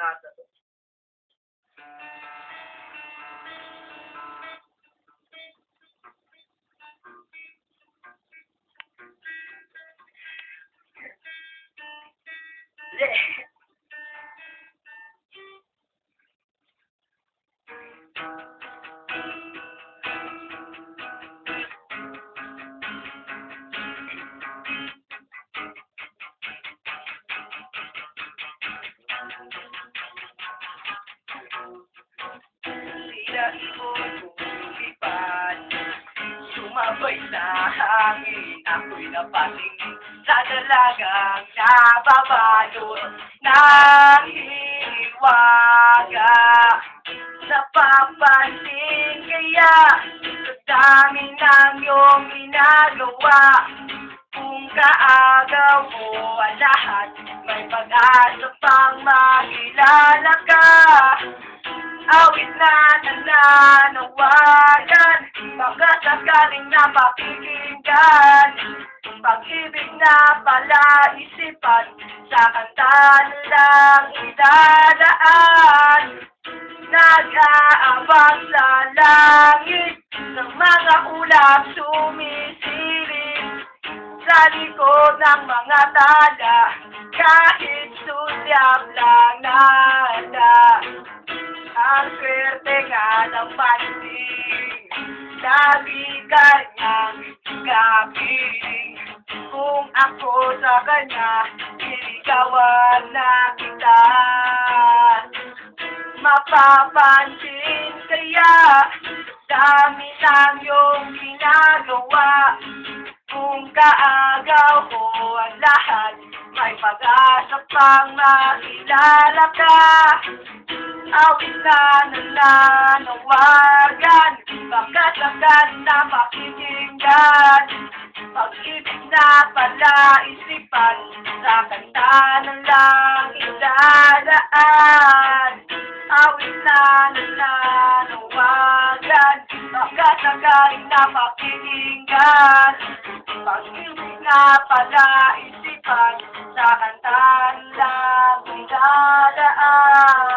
nasa to. Yeah. Tila ibon lumipad, sumabay sa hangin. Ako'y napatingin sa dalagang nababalot ng hiwaga. Napapansin kaya sa dami ng iyong ginagawa. Kung kaagaw mo ang lahat, may pag-asa pang makilala ka. Awit na nananawagan, baka sakaling napakikinggan. Pag-ibig na palaisipan, sa kanta lang idadaan. Nag-aabang sa langit, ng mga ulap sumisilip. Sa likod ng mga tala, kahit sulyap lang nada. Ang swerte nga ng pansin, lagi kanyang kapiling. Kung ako sa kanya, iligawan na kita. Mapapansin kaya, dami ng iyong ginagawa. Kung kaagaw ko ang lahat, may pag-asa pang makilala ka. Awit na nananawagan, baka sakaling napakikinggan. Pag-ibig na palaisipan, sa kanta lang idadaan. Awit na nananawagan, baka sakaling napakikinggan. Pag-ibig na palaisipan, sa kanta lang idadaan.